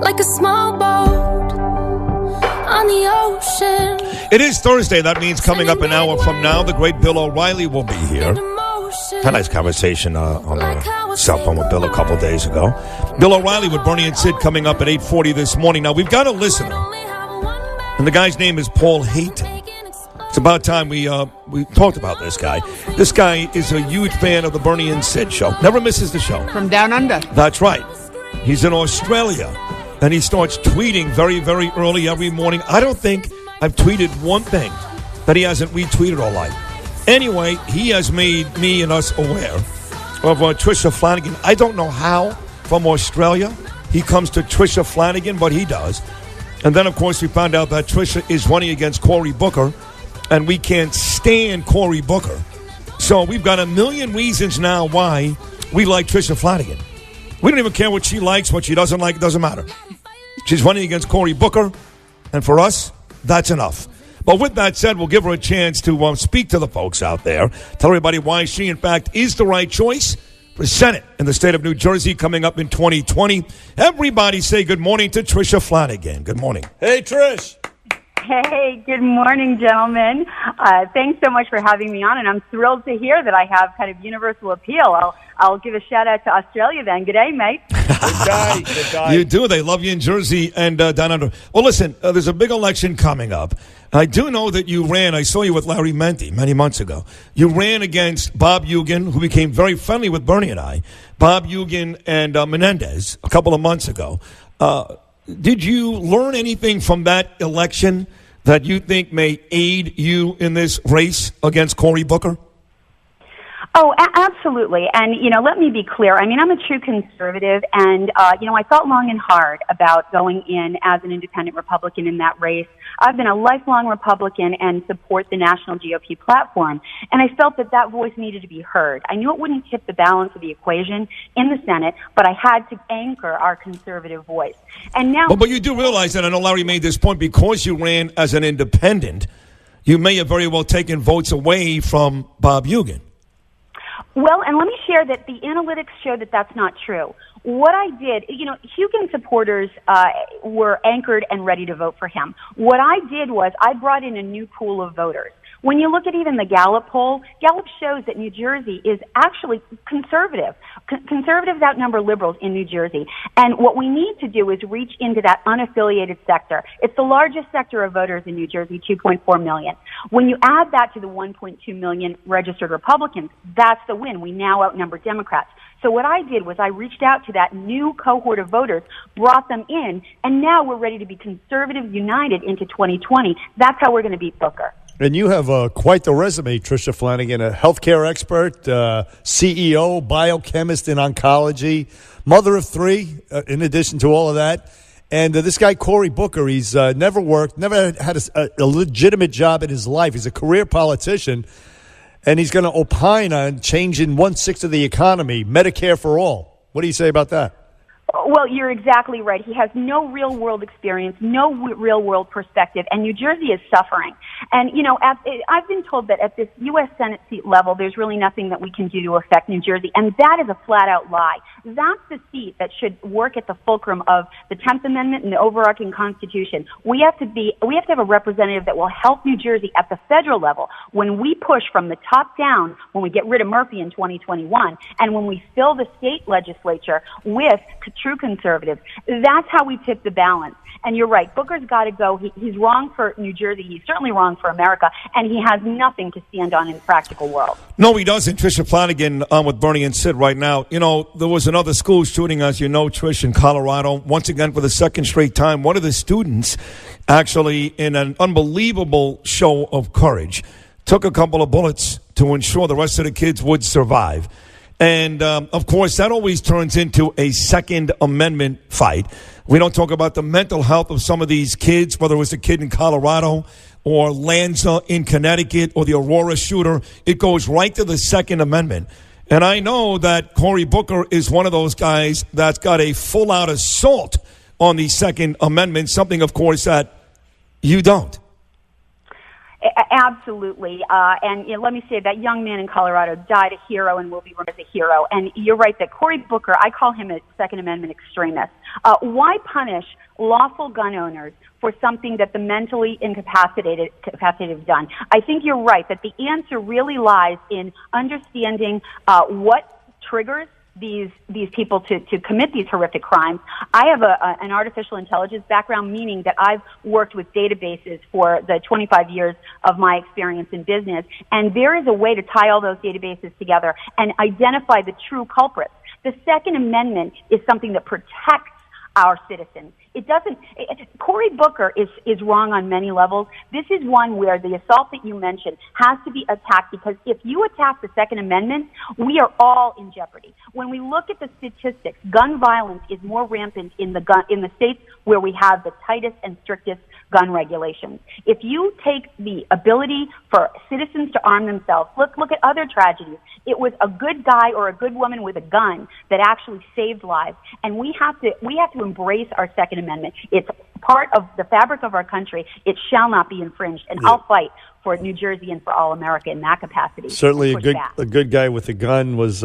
like a small boat on the ocean. It is Thursday. That means coming up an hour from now, the great Bill O'Reilly will be here. Had a nice conversation on the cell phone with Bill a couple days ago. Bill O'Reilly with Bernie and Sid coming up at 8:40 this morning. Now, we've got a listener, and the guy's name is Paul Hayton. It's about time we talked about this guy. This guy is a huge fan of the Bernie and Sid show. Never misses the show. From down under. That's right. He's in Australia, and he starts tweeting very, very early every morning. I don't think I've tweeted one thing that he hasn't retweeted all night. Anyway, he has made me and us aware of Tricia Flanagan. I don't know how from Australia he comes to Tricia Flanagan, but he does. And then, of course, we found out that Tricia is running against Cory Booker, and we can't stand Cory Booker. So we've got a million reasons now why we like Tricia Flanagan. We don't even care what she likes, what she doesn't like. It doesn't matter. She's running against Cory Booker, and for us, that's enough. But with that said, we'll give her a chance to speak to the folks out there, tell everybody why she, in fact, is the right choice for Senate in the state of New Jersey coming up in 2020. Everybody say good morning to Tricia Flanagan. Good morning. Hey, Trish. Hey, good morning, gentlemen. Thanks so much for having me on, and I'm thrilled to hear that I have kind of universal appeal. I'll give a shout-out to Australia then. Good day, mate. Good guy. You do. They love you in Jersey and down under. Well, listen, there's a big election coming up. I do know that you ran. I saw you with Larry Menti many months ago. You ran against Bob Eugen, who became very friendly with Bernie and I. Bob Eugen and Menendez a couple of months ago. Did you learn anything from that election that you think may aid you in this race against Cory Booker? Oh, absolutely. And, let me be clear. I mean, I'm a true conservative, and, I thought long and hard about going in as an independent Republican in that race. I've been a lifelong Republican and support the national GOP platform, and I felt that voice needed to be heard. I knew it wouldn't tip the balance of the equation in the Senate, but I had to anchor our conservative voice. And now, but you do realize that, I know Larry made this point, because you ran as an independent, you may have very well taken votes away from Bob Eugen. Well, and let me share that the analytics show that that's not true. What I did, Eugen supporters were anchored and ready to vote for him. What I did was I brought in a new pool of voters. When you look at even the Gallup poll, Gallup shows that New Jersey is actually conservative. Conservatives outnumber liberals in New Jersey. And what we need to do is reach into that unaffiliated sector. It's the largest sector of voters in New Jersey, 2.4 million. When you add that to the 1.2 million registered Republicans, that's the win. We now outnumber Democrats. So what I did was I reached out to that new cohort of voters, brought them in, and now we're ready to be conservative united into 2020. That's how we're going to beat Booker. And you have quite the resume, Tricia Flanagan, a healthcare expert, CEO, biochemist in oncology, mother of three, in addition to all of that. And this guy, Cory Booker, he's never worked, never had a legitimate job in his life. He's a career politician, and he's going to opine on changing 1/6 of the economy, Medicare for all. What do you say about that? Well, you're exactly right. He has no real-world experience, no real-world perspective, and New Jersey is suffering. And, I've been told that at this U.S. Senate seat level, there's really nothing that we can do to affect New Jersey, and that is a flat-out lie. That's the seat that should work at the fulcrum of the 10th Amendment and the overarching Constitution. We have to have a representative that will help New Jersey at the federal level when we push from the top down, when we get rid of Murphy in 2021, and when we fill the state legislature with true conservatives. That's how we tip the balance. And you're right, Booker's got to go. He's wrong for New Jersey. He's certainly wrong for America, and he has nothing to stand on in the practical world. No, he doesn't. Tricia Flanagan on with Bernie and Sid right now. There was another school shooting, as you know, Trish, in Colorado. Once again, for the second straight time, one of the students, actually, in an unbelievable show of courage, took a couple of bullets to ensure the rest of the kids would survive. And, of course, that always turns into a Second Amendment fight. We don't talk about the mental health of some of these kids, whether it was a kid in Colorado or Lanza in Connecticut or the Aurora shooter. It goes right to the Second Amendment. And I know that Cory Booker is one of those guys that's got a full-out assault on the Second Amendment, something, of course, that you don't. Absolutely. And let me say that young man in Colorado died a hero and will be remembered as a hero. And you're right that Cory Booker, I call him a Second Amendment extremist. Why punish lawful gun owners for something that the mentally incapacitated have done? I think you're right that the answer really lies in understanding what triggers these people to commit these horrific crimes. I have an artificial intelligence background, meaning that I've worked with databases for the 25 years of my experience in business, and there is a way to tie all those databases together and identify the true culprits. The Second Amendment is something that protects our citizens. It doesn't. Cory Booker is wrong on many levels. This is one where the assault that you mentioned has to be attacked, because if you attack the Second Amendment, we are all in jeopardy. When we look at the statistics, gun violence is more rampant in the states where we have the tightest and strictest gun regulations. If you take the ability for citizens to arm themselves, look at other tragedies. It was a good guy or a good woman with a gun that actually saved lives, and we have to embrace our Second Amendment. It's part of the fabric of our country. It shall not be infringed, and I'll fight for New Jersey and for all America in that capacity. Certainly a good guy with a gun was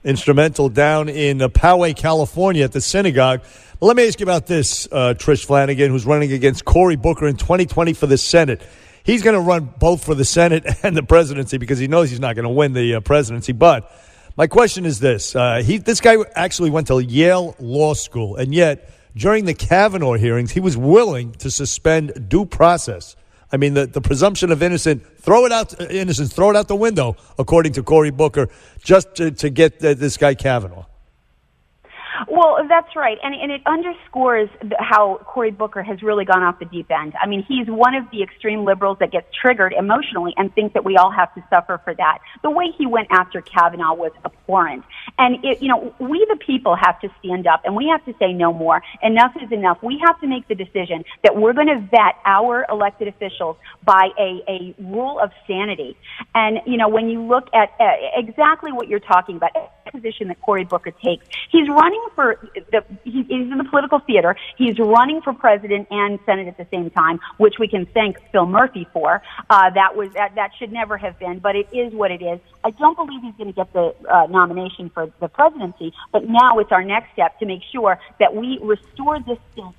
instrumental down in Poway, California at the synagogue. Well, let me ask you about this, Trish Flanagan, who's running against Cory Booker in 2020 for the Senate. He's going to run both for the Senate and the presidency because he knows he's not going to win the presidency. But my question is this. This guy actually went to Yale Law School, and yet during the Kavanaugh hearings, he was willing to suspend due process. I mean, the presumption of innocence, throw it out the window, according to Cory Booker, just to get this guy Kavanaugh. Well, that's right, and it underscores how Cory Booker has really gone off the deep end. I mean, he's one of the extreme liberals that gets triggered emotionally and think that we all have to suffer for that. The way he went after Kavanaugh was abhorrent. And, we the people have to stand up, and we have to say no more. Enough is enough. We have to make the decision that we're going to vet our elected officials by a rule of sanity. And, when you look at exactly what you're talking about, the position that Cory Booker takes, he's running he's in the political theater. He's running for president and Senate at the same time, which we can thank Phil Murphy for. That should never have been, but it is what it is. I don't believe he's going to get the nomination for the presidency, but now it's our next step to make sure that we restore this to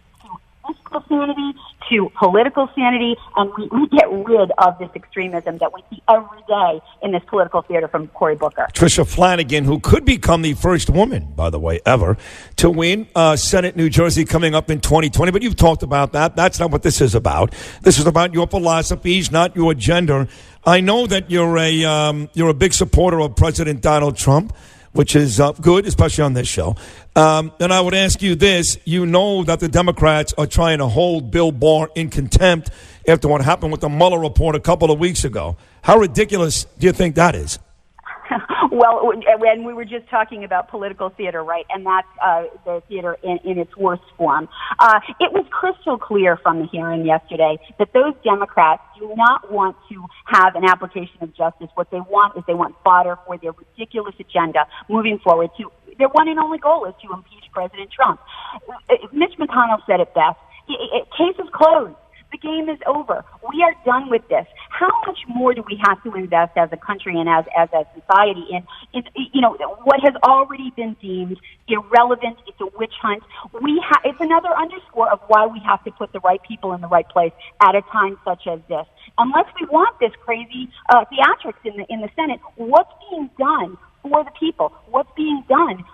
fiscal sanity, to political sanity, and we get rid of this extremism that we see every day in this political theater from Cory Booker. Tricia Flanagan, who could become the first woman, by the way, ever, to win Senate New Jersey coming up in 2020. But you've talked about that. That's not what this is about. This is about your philosophies, not your gender. I know that you're a big supporter of President Donald Trump, which is good, especially on this show. And I would ask you this. You know that the Democrats are trying to hold Bill Barr in contempt after what happened with the Mueller report a couple of weeks ago. How ridiculous do you think that is? Well, when we were just talking about political theater, right, and that's the theater in its worst form. It was crystal clear from the hearing yesterday that those Democrats do not want to have an application of justice. What they want is they want fodder for their ridiculous agenda moving forward. Their one and only goal is to impeach President Trump. Mitch McConnell said it best. Case is closed. The game is over. We are done with this. How much more do we have to invest as a country and as a society in what has already been deemed irrelevant? It's a witch hunt. It's another underscore of why we have to put the right people in the right place at a time such as this. Unless we want this crazy theatrics in the Senate, what's being done for the people? What's being done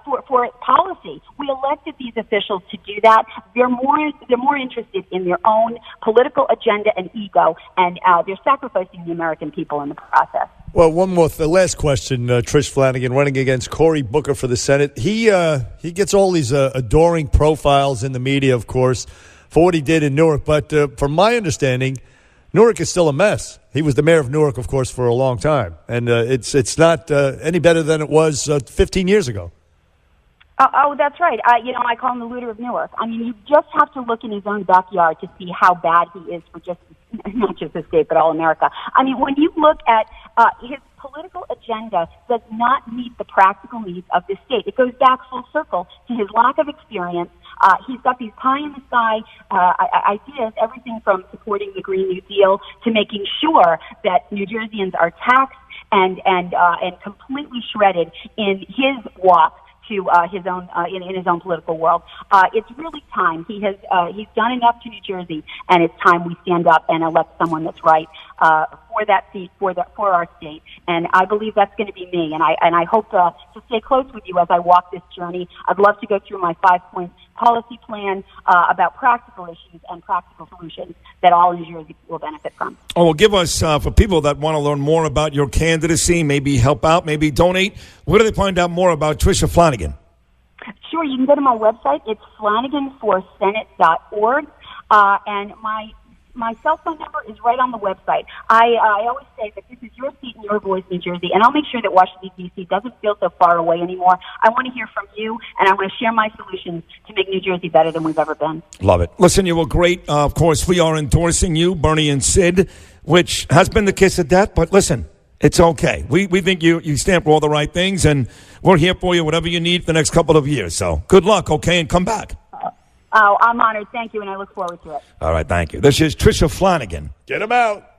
for policy? We elected these officials to do that. They're more interested in their own political agenda and ego, and they're sacrificing the American people in the process. Well, the last question, Trish Flanagan, running against Cory Booker for the Senate. He gets all these adoring profiles in the media, of course, for what he did in Newark. But from my understanding, Newark is still a mess. He was the mayor of Newark, of course, for a long time. And it's not any better than it was 15 years ago. Oh, that's right. I call him the looter of Newark. I mean, you just have to look in his own backyard to see how bad he is for not just the state, but all America. I mean, when you look at political agenda does not meet the practical needs of the state. It goes back full circle to his lack of experience. He's got these pie-in-the-sky ideas, everything from supporting the Green New Deal to making sure that New Jerseyans are taxed and completely shredded in his walk to his own in his own political world. It's really time. He's done enough to New Jersey, and it's time we stand up and elect someone that's right for that seat, for our state. And I believe that's going to be me. And I hope to stay close with you as I walk this journey. I'd love to go through my 5-point policy plan about practical issues and practical solutions that all New Jersey will benefit from. Oh, well, give us, for people that want to learn more about your candidacy, maybe help out, maybe donate, where do they find out more about Tricia Flanagan? Sure, you can go to my website. It's flanaganforsenate.org. And my cell phone number is right on the website. I always say that this is your seat and your voice, New Jersey, and I'll make sure that Washington, D.C. doesn't feel so far away anymore. I want to hear from you, and I want to share my solutions to make New Jersey better than we've ever been. Love it. Listen, you were great. Of course, we are endorsing you, Bernie and Sid, which has been the kiss of death, but listen, it's okay. We think you stand for all the right things, and we're here for you, whatever you need for the next couple of years. So good luck, okay, and come back. Oh, I'm honored. Thank you, and I look forward to it. All right, thank you. This is Tricia Flanagan. Get him out.